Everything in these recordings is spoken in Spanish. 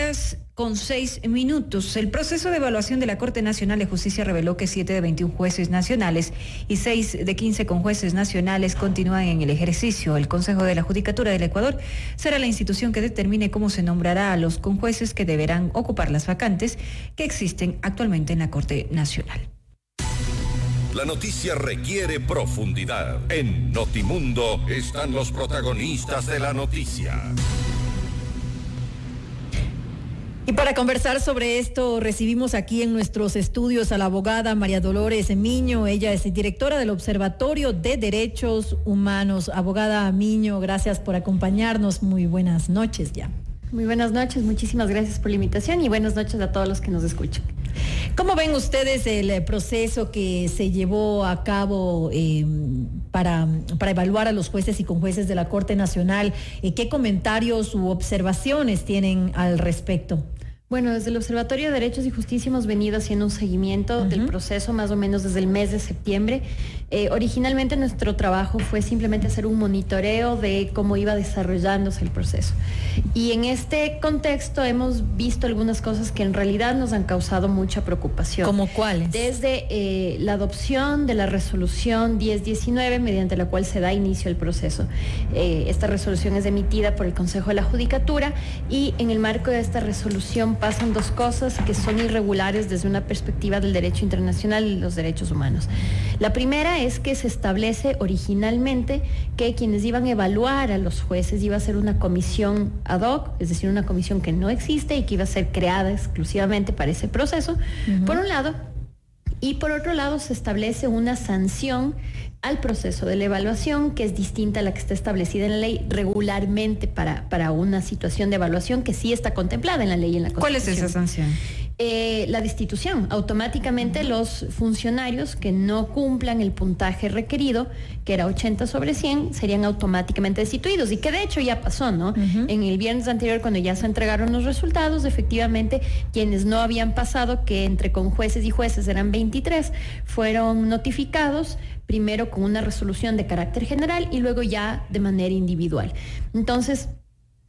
8:06. El proceso de evaluación de la Corte Nacional de Justicia reveló que 7 de 21 jueces nacionales y 6 de 15 conjueces nacionales continúan en el ejercicio. El Consejo de la Judicatura del Ecuador será la institución que determine cómo se nombrará a los conjueces que deberán ocupar las vacantes que existen actualmente en la Corte Nacional. La noticia requiere profundidad. En Notimundo están los protagonistas de la noticia. Y para conversar sobre esto, recibimos aquí en nuestros estudios a la abogada María Dolores Miño. Ella es directora del Observatorio de Derechos Humanos. Abogada Miño, gracias por acompañarnos. Muy buenas noches ya. Muy buenas noches, muchísimas gracias por la invitación y buenas noches a todos los que nos escuchan. ¿Cómo ven ustedes el proceso que se llevó a cabo para evaluar a los jueces y conjueces de la Corte Nacional? ¿Qué comentarios u observaciones tienen al respecto? Bueno, desde el Observatorio de Derechos y Justicia hemos venido haciendo un seguimiento del proceso más o menos desde el mes de septiembre. Originalmente nuestro trabajo fue simplemente hacer un monitoreo de cómo iba desarrollándose el proceso. Y en este contexto hemos visto algunas cosas que en realidad nos han causado mucha preocupación. ¿Cómo cuáles? Desde la adopción de la resolución 1019, mediante la cual se da inicio al proceso. Esta resolución es emitida por el Consejo de la Judicatura y en el marco de esta resolución pasan dos cosas que son irregulares desde una perspectiva del derecho internacional y los derechos humanos. La primera es que se establece originalmente que quienes iban a evaluar a los jueces iba a ser una comisión ad hoc, es decir, una comisión que no existe y que iba a ser creada exclusivamente para ese proceso, por un lado, y por otro lado se establece una sanción al proceso de la evaluación que es distinta a la que está establecida en la ley regularmente para una situación de evaluación que sí está contemplada en la ley y en la Constitución. ¿Cuál es esa sanción? La destitución. Automáticamente los funcionarios que no cumplan el puntaje requerido, que era 80/100, serían automáticamente destituidos y que de hecho ya pasó, ¿no? En el viernes anterior, cuando ya se entregaron los resultados, efectivamente quienes no habían pasado, que entre conjueces y jueces eran 23, fueron notificados primero con una resolución de carácter general y luego ya de manera individual. Entonces,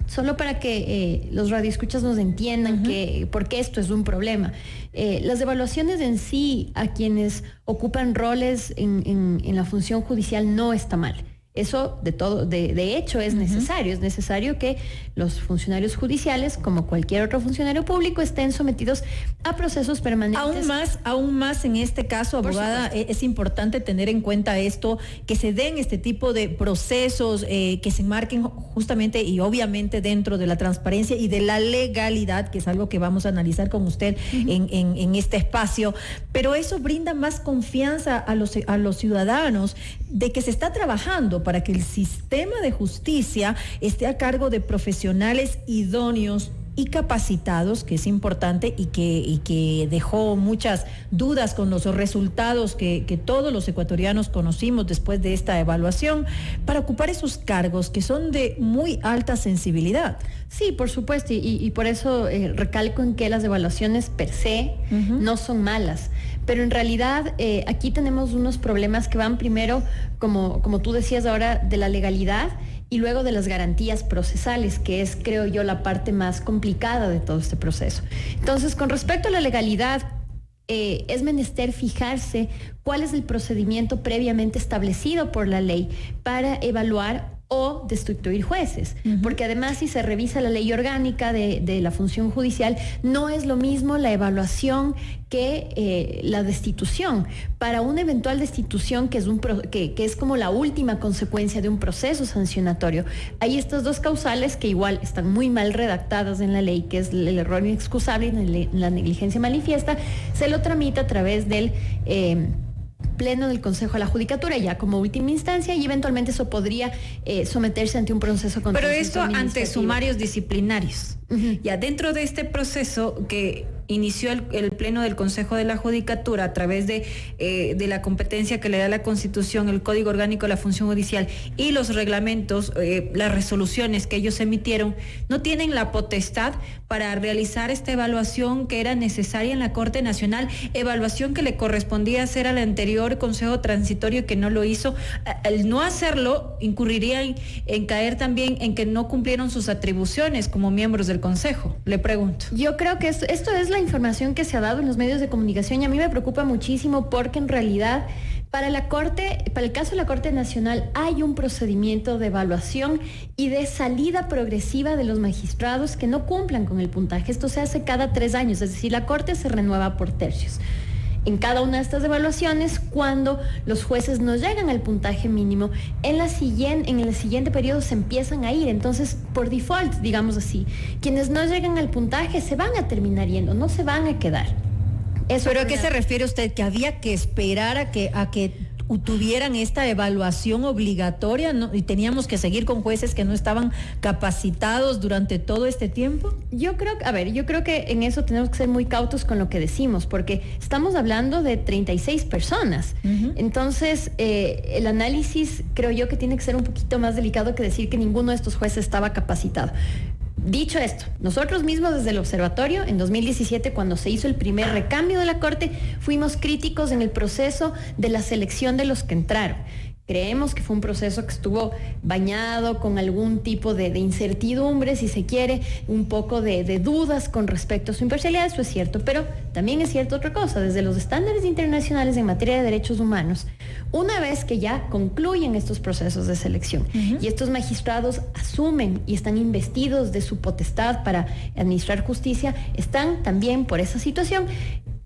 solo para que los radioescuchas nos entiendan por qué esto es un problema. Las evaluaciones en sí a quienes ocupan roles en la función judicial no está mal. Eso de hecho es necesario. Es necesario que los funcionarios judiciales, como cualquier otro funcionario público, estén sometidos a procesos permanentes. Aún más en este caso, abogada, es importante tener en cuenta esto, que se den este tipo de procesos que se enmarquen justamente y obviamente dentro de la transparencia y de la legalidad, que es algo que vamos a analizar con usted en este espacio, pero eso brinda más confianza a los ciudadanos de que se está trabajando para que el sistema de justicia esté a cargo de profesionales idóneos y capacitados, que es importante y que dejó muchas dudas con los resultados que todos los ecuatorianos conocimos después de esta evaluación, para ocupar esos cargos que son de muy alta sensibilidad. Sí, por supuesto, y por eso recalco en que las evaluaciones per se no son malas. Pero en realidad aquí tenemos unos problemas que van primero, como tú decías ahora, de la legalidad y luego de las garantías procesales, que es, creo yo, la parte más complicada de todo este proceso. Entonces, con respecto a la legalidad, es menester fijarse cuál es el procedimiento previamente establecido por la ley para evaluar o destituir jueces, porque además si se revisa la ley orgánica de la función judicial, no es lo mismo la evaluación que la destitución. Para una eventual destitución, que es como la última consecuencia de un proceso sancionatorio, hay estas dos causales que igual están muy mal redactadas en la ley, que es el error inexcusable y la negligencia manifiesta. Se lo tramita a través del Pleno del Consejo de la Judicatura ya como última instancia, y eventualmente eso podría someterse ante un proceso contencioso. Pero esto ante sumarios disciplinarios. Ya dentro de este proceso, que inició el pleno del Consejo de la Judicatura a través de la competencia que le da la Constitución, el Código Orgánico de la Función Judicial y los reglamentos, las resoluciones que ellos emitieron, no tienen la potestad para realizar esta evaluación que era necesaria en la Corte Nacional, evaluación que le correspondía hacer al anterior Consejo Transitorio que no lo hizo. Al no hacerlo, incurriría en caer también en que no cumplieron sus atribuciones como miembros del Consejo. Le pregunto. Yo creo que esto es la información que se ha dado en los medios de comunicación y a mí me preocupa muchísimo porque en realidad para el caso de la Corte Nacional hay un procedimiento de evaluación y de salida progresiva de los magistrados que no cumplan con el puntaje. Esto se hace cada 3 años, es decir, la Corte se renueva por tercios. En cada una de estas evaluaciones, cuando los jueces no llegan al puntaje mínimo, en el siguiente periodo se empiezan a ir. Entonces, por default, digamos así, quienes no llegan al puntaje se van a terminar yendo, no se van a quedar. ¿Pero a qué se refiere usted? ¿Que había que esperar a que tuvieran esta evaluación obligatoria, ¿no? Y teníamos que seguir con jueces que no estaban capacitados durante todo este tiempo? Yo creo que en eso tenemos que ser muy cautos con lo que decimos, porque estamos hablando de 36 personas. Uh-huh. Entonces, el análisis creo yo que tiene que ser un poquito más delicado que decir que ninguno de estos jueces estaba capacitado. Dicho esto, nosotros mismos desde el observatorio, en 2017, cuando se hizo el primer recambio de la Corte, fuimos críticos en el proceso de la selección de los que entraron. Creemos que fue un proceso que estuvo bañado con algún tipo de incertidumbre, si se quiere, un poco de dudas con respecto a su imparcialidad, eso es cierto, pero también es cierto otra cosa, desde los estándares internacionales en materia de derechos humanos, una vez que ya concluyen estos procesos de selección y estos magistrados asumen y están investidos de su potestad para administrar justicia, están también por esa situación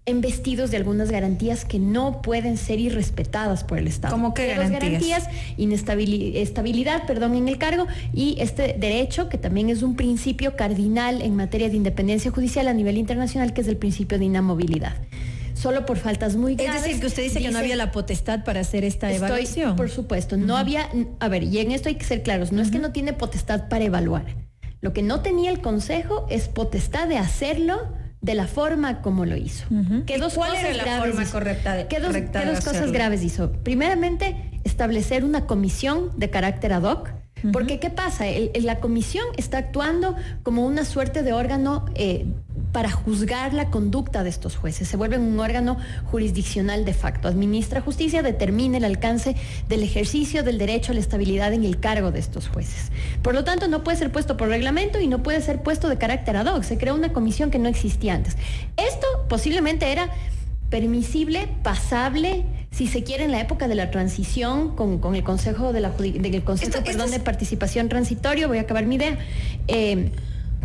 embestidos de algunas garantías que no pueden ser irrespetadas por el Estado. ¿Cómo qué garantías? Estabilidad en el cargo y este derecho que también es un principio cardinal en materia de independencia judicial a nivel internacional, que es el principio de inamovilidad. Solo por faltas muy graves. Es decir, que usted dice que no había la potestad para hacer esta evaluación. Por supuesto, no había, y en esto hay que ser claros, no es que no tiene potestad para evaluar. Lo que no tenía el Consejo es potestad de hacerlo de la forma como lo hizo. ¿Cuál era la forma correcta? ¿Qué dos cosas graves hizo? Primeramente, establecer una comisión de carácter ad hoc, porque ¿qué pasa? La comisión está actuando como una suerte de órgano para juzgar la conducta de estos jueces. Se vuelven un órgano jurisdiccional de facto. Administra justicia, determina el alcance del ejercicio del derecho a la estabilidad en el cargo de estos jueces. Por lo tanto, no puede ser puesto por reglamento y no puede ser puesto de carácter ad hoc. Se creó una comisión que no existía antes. Esto posiblemente era permisible, pasable, si se quiere, en la época de la transición con el Consejo de Participación Transitorio. Voy a acabar mi idea.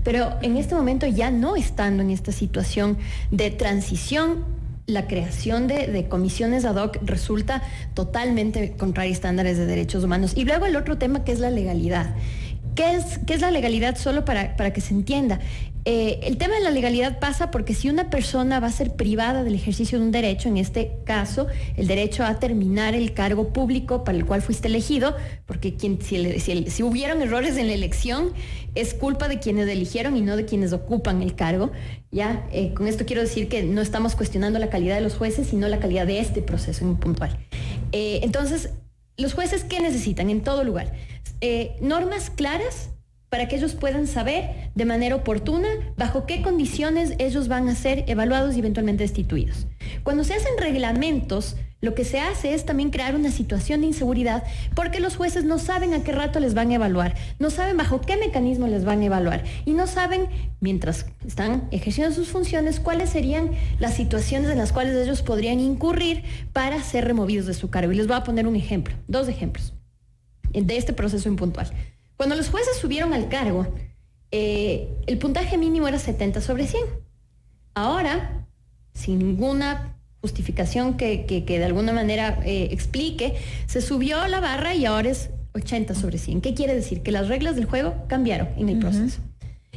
Pero en este momento, ya no estando en esta situación de transición, la creación de comisiones ad hoc resulta totalmente contraria a estándares de derechos humanos. Y luego el otro tema, que es la legalidad. ¿Qué es la legalidad? Solo para que se entienda. El tema de la legalidad pasa porque si una persona va a ser privada del ejercicio de un derecho, en este caso, el derecho a terminar el cargo público para el cual fuiste elegido, porque si hubieron errores en la elección, es culpa de quienes eligieron y no de quienes ocupan el cargo. Ya, con esto quiero decir que no estamos cuestionando la calidad de los jueces, sino la calidad de este proceso en puntual. Entonces, los jueces, ¿qué necesitan en todo lugar? Normas claras para que ellos puedan saber de manera oportuna bajo qué condiciones ellos van a ser evaluados y eventualmente destituidos. Cuando se hacen reglamentos, lo que se hace es también crear una situación de inseguridad porque los jueces no saben a qué rato les van a evaluar, no saben bajo qué mecanismo les van a evaluar y no saben, mientras están ejerciendo sus funciones, cuáles serían las situaciones en las cuales ellos podrían incurrir para ser removidos de su cargo. Y les voy a poner un ejemplo, 2 ejemplos de este proceso impuntual. Cuando los jueces subieron al cargo, el puntaje mínimo era 70 sobre 100. Ahora, sin ninguna justificación que de alguna manera explique, se subió la barra y ahora es 80 sobre 100. ¿Qué quiere decir? Que las reglas del juego cambiaron en el proceso.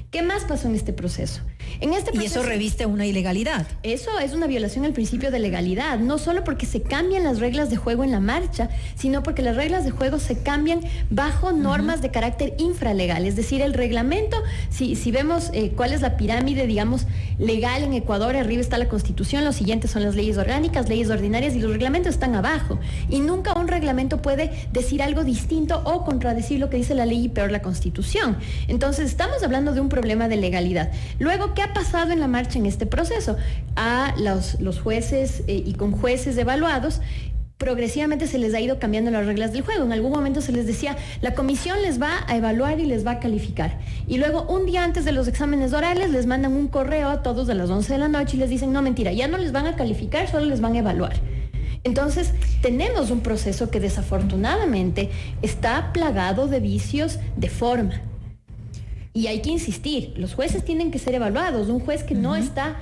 ¿Qué más pasó en este proceso? En este proceso, y eso reviste una ilegalidad. Eso es una violación al principio de legalidad, no solo porque se cambian las reglas de juego en la marcha, sino porque las reglas de juego se cambian bajo normas de carácter infralegal. Es decir, el reglamento, si vemos cuál es la pirámide, digamos, legal en Ecuador, arriba está la Constitución, los siguientes son las leyes orgánicas, leyes ordinarias, y los reglamentos están abajo. Y nunca un reglamento puede decir algo distinto o contradecir lo que dice la ley y peor la Constitución. Entonces, estamos hablando de un problema de legalidad. Luego, ¿qué ha pasado en la marcha en este proceso? A los jueces y con jueces evaluados, progresivamente se les ha ido cambiando las reglas del juego. En algún momento se les decía, la comisión les va a evaluar y les va a calificar. Y luego, un día antes de los exámenes orales, les mandan un correo a todos a las 11 de la noche y les dicen, no, mentira, ya no les van a calificar, solo les van a evaluar. Entonces, tenemos un proceso que desafortunadamente está plagado de vicios de forma. Y hay que insistir, los jueces tienen que ser evaluados. Un juez que no está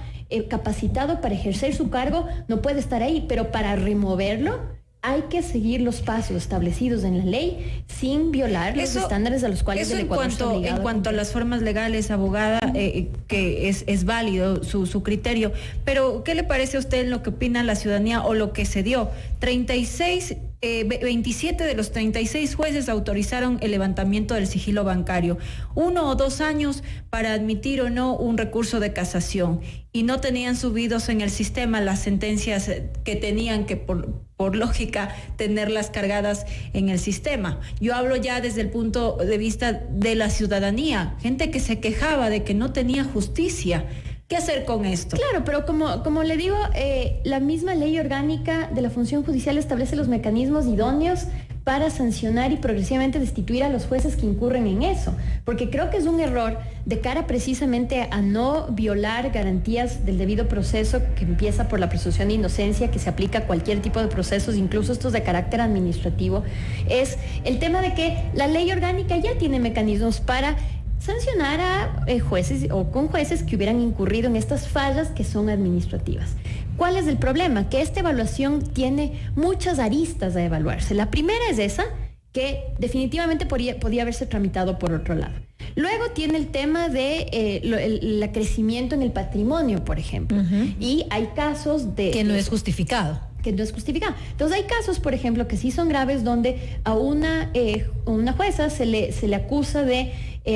capacitado para ejercer su cargo no puede estar ahí, pero para removerlo hay que seguir los pasos establecidos en la ley sin violar los estándares a los cuales el Ecuador está obligado. En cuanto a las formas legales, abogada, que es válido su criterio, pero ¿qué le parece a usted en lo que opina la ciudadanía o lo que se dio? 27 de los 36 jueces autorizaron el levantamiento del sigilo bancario, 1 o 2 años para admitir o no un recurso de casación, y no tenían subidos en el sistema las sentencias que tenían que por lógica tenerlas cargadas en el sistema. Yo hablo ya desde el punto de vista de la ciudadanía, gente que se quejaba de que no tenía justicia. ¿Qué hacer con esto? Claro, pero como le digo, la misma ley orgánica de la función judicial establece los mecanismos idóneos para sancionar y progresivamente destituir a los jueces que incurren en eso, porque creo que es un error de cara precisamente a no violar garantías del debido proceso, que empieza por la presunción de inocencia, que se aplica a cualquier tipo de procesos, incluso estos de carácter administrativo, es el tema de que la ley orgánica ya tiene mecanismos para sancionar a jueces o con jueces que hubieran incurrido en estas fallas que son administrativas. ¿Cuál es el problema? Que esta evaluación tiene muchas aristas a evaluarse. La primera es esa, que definitivamente podía haberse tramitado por otro lado. Luego tiene el tema de el crecimiento en el patrimonio, por ejemplo. Y hay casos de... Que no es justificado. Que no es justificado. Entonces hay casos, por ejemplo, que sí son graves, donde a una jueza se le acusa de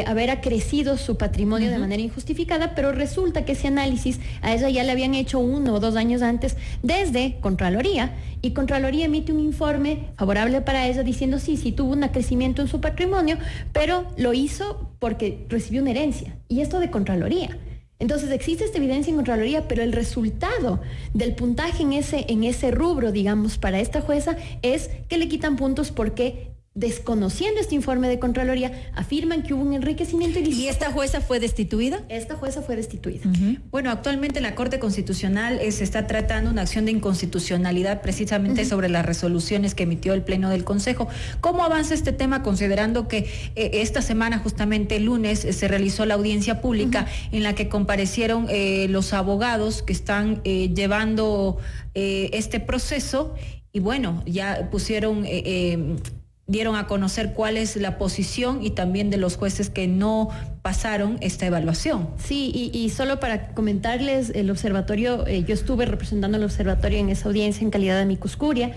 haber acrecido su patrimonio de manera injustificada, pero resulta que ese análisis a ella ya le habían hecho 1 o 2 años antes desde Contraloría, y Contraloría emite un informe favorable para ella diciendo sí tuvo un acrecimiento en su patrimonio, pero lo hizo porque recibió una herencia, y esto de Contraloría. Entonces existe esta evidencia en Contraloría, pero el resultado del puntaje en ese rubro, digamos, para esta jueza es que le quitan puntos porque, desconociendo este informe de Contraloría, afirman que hubo un enriquecimiento ilícito. ¿Y esta jueza fue destituida? Esta jueza fue destituida. Bueno, actualmente en la Corte Constitucional se está tratando una acción de inconstitucionalidad precisamente sobre las resoluciones que emitió el Pleno del Consejo. ¿Cómo avanza este tema, considerando que esta semana, justamente el lunes, se realizó la audiencia pública en la que comparecieron los abogados que están llevando este proceso, y bueno, ya dieron a conocer cuál es la posición y también de los jueces que no pasaron esta evaluación? Sí, y solo para comentarles, el observatorio, yo estuve representando al observatorio en esa audiencia en calidad de amicus curia,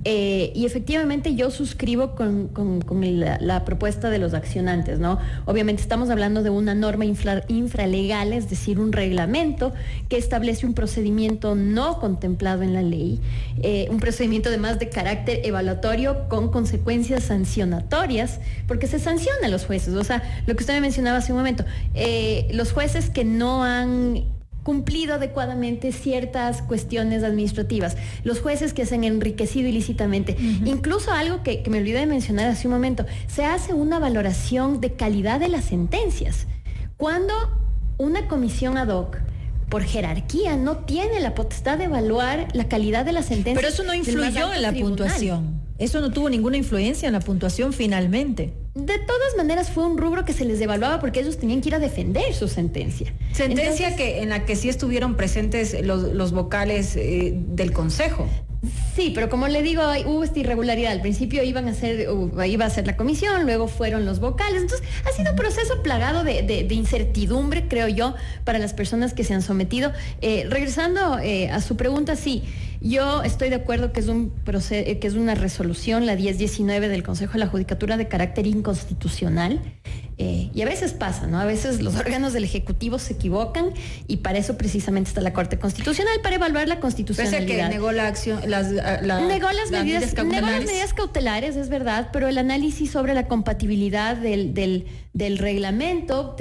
y efectivamente yo suscribo con la propuesta de los accionantes, ¿no? Obviamente estamos hablando de una norma infralegal, es decir, un reglamento que establece un procedimiento no contemplado en la ley, un procedimiento además de carácter evaluatorio con consecuencias sancionatorias, porque se sanciona a los jueces. O sea, lo que usted me mencionaba hace un momento, los jueces que no han cumplido adecuadamente ciertas cuestiones administrativas, los jueces que se han enriquecido ilícitamente, incluso algo que me olvidé de mencionar hace un momento, se hace una valoración de calidad de las sentencias. Cuando una comisión ad hoc, por jerarquía, no tiene la potestad de evaluar la calidad de las sentencias. Pero eso no influyó en la puntuación. Eso no tuvo ninguna influencia en la puntuación finalmente. De todas maneras fue un rubro que se les evaluaba porque ellos tenían que ir a defender su sentencia. Entonces, en la que sí estuvieron presentes los vocales del Consejo. Sí, pero como le digo, hubo esta irregularidad. Al principio iba a ser la comisión, luego fueron los vocales. Entonces, ha sido un proceso plagado de incertidumbre, creo yo, para las personas que se han sometido. Regresando a su pregunta, sí, yo estoy de acuerdo que es una resolución, la 1019 del Consejo de la Judicatura, de carácter inconstitucional. Y a veces pasa, ¿no? A veces los órganos del Ejecutivo se equivocan y para eso precisamente está la Corte Constitucional, para evaluar la constitucionalidad. Pese a que negó la acción, negó las medidas cautelares, es verdad, pero el análisis sobre la compatibilidad del reglamento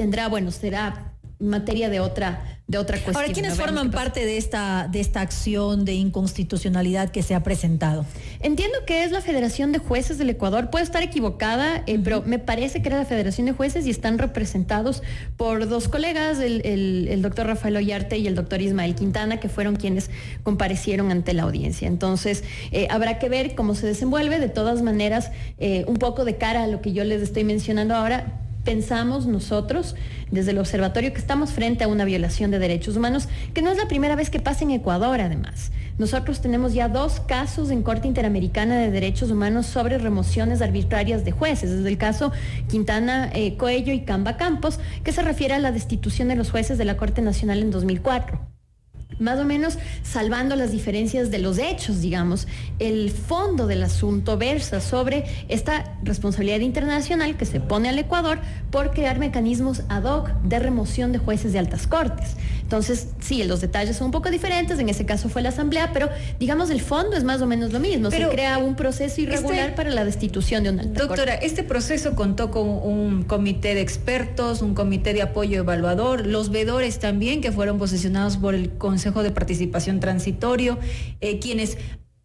será materia de otra cuestión. Ahora, ¿quiénes forman parte de esta acción de inconstitucionalidad que se ha presentado? Entiendo que es la Federación de Jueces del Ecuador. Puedo estar equivocada, pero me parece que era la Federación de Jueces y están representados por dos colegas, el doctor Rafael Ollarte y el doctor Ismael Quintana, que fueron quienes comparecieron ante la audiencia. Entonces, habrá que ver cómo se desenvuelve. De todas maneras, un poco de cara a lo que yo les estoy mencionando ahora, pensamos nosotros, desde el observatorio, que estamos frente a una violación de derechos humanos, que no es la primera vez que pasa en Ecuador, además. Nosotros tenemos ya 2 casos en Corte Interamericana de Derechos Humanos sobre remociones arbitrarias de jueces. Es el caso Quintana Coello y Camba Campos, que se refiere a la destitución de los jueces de la Corte Nacional en 2004. Más o menos salvando las diferencias de los hechos, digamos, el fondo del asunto versa sobre esta responsabilidad internacional que se pone al Ecuador por crear mecanismos ad hoc de remoción de jueces de altas cortes. Entonces, sí, los detalles son un poco diferentes, en ese caso fue la Asamblea, pero digamos el fondo es más o menos lo mismo, se crea un proceso irregular para la destitución de una alta corte. Doctora, este proceso contó con un comité de expertos, un comité de apoyo evaluador, los veedores también, que fueron posesionados por el Consejo de Participación Transitorio, quienes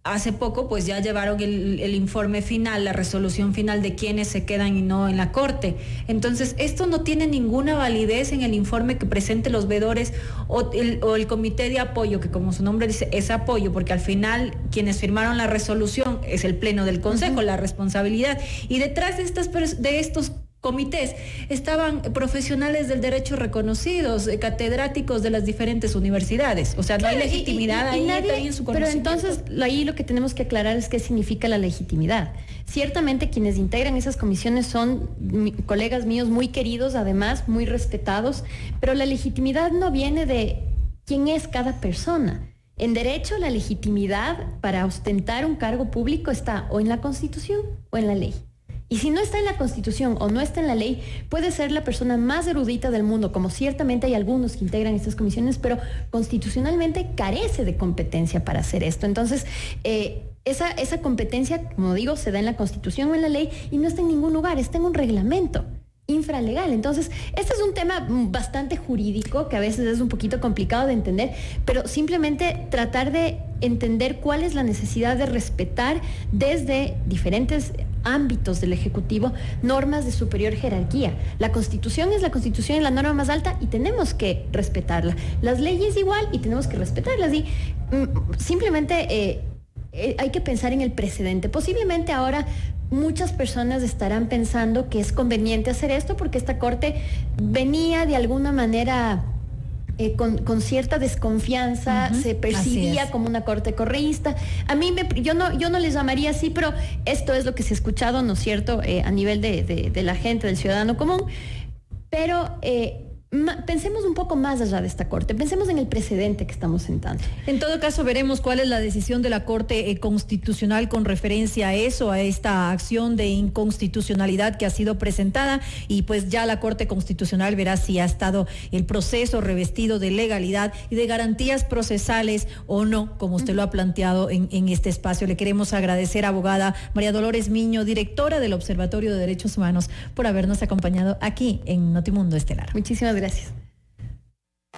hace poco pues ya llevaron el informe final, la resolución final de quienes se quedan y no en la Corte. Entonces, esto no tiene ninguna validez en el informe que presente los veedores o el comité de apoyo, que como su nombre dice, es apoyo, porque al final quienes firmaron la resolución es el Pleno del Consejo, la responsabilidad. Y detrás de estos comités estaban profesionales del derecho reconocidos, catedráticos de las diferentes universidades. O sea, no hay legitimidad ahí en su conocimiento. Pero entonces ahí lo que tenemos que aclarar es qué significa la legitimidad. Ciertamente quienes integran esas comisiones son colegas míos muy queridos, además muy respetados, pero la legitimidad no viene de quién es cada persona. En derecho, la legitimidad para ostentar un cargo público está o en la Constitución o en la ley. Y si no está en la Constitución o no está en la ley, puede ser la persona más erudita del mundo, como ciertamente hay algunos que integran estas comisiones, pero constitucionalmente carece de competencia para hacer esto. Entonces, esa competencia, como digo, se da en la Constitución o en la ley y no está en ningún lugar, está en un reglamento infralegal. Entonces, este es un tema bastante jurídico que a veces es un poquito complicado de entender, pero simplemente tratar de entender cuál es la necesidad de respetar desde diferentes ámbitos del Ejecutivo normas de superior jerarquía. La Constitución es la Constitución, es la norma más alta y tenemos que respetarla. Las leyes igual y tenemos que respetarlas. Y simplemente hay que pensar en el precedente. Posiblemente ahora muchas personas estarán pensando que es conveniente hacer esto porque esta Corte venía de alguna manera con cierta desconfianza, se percibía como una Corte correísta. A mí yo no les llamaría así, pero esto es lo que se ha escuchado, ¿no es cierto?, a nivel de la gente, del ciudadano común. Pero pensemos un poco más allá de esta Corte, pensemos en el precedente que estamos sentando. En todo caso, veremos cuál es la decisión de la Corte Constitucional con referencia a eso, a esta acción de inconstitucionalidad que ha sido presentada, y pues ya la Corte Constitucional verá si ha estado el proceso revestido de legalidad y de garantías procesales o no, como usted lo ha planteado en este espacio. Le queremos agradecer, abogada María Dolores Miño, directora del Observatorio de Derechos Humanos, por habernos acompañado aquí en Notimundo Estelar. Muchísimas gracias.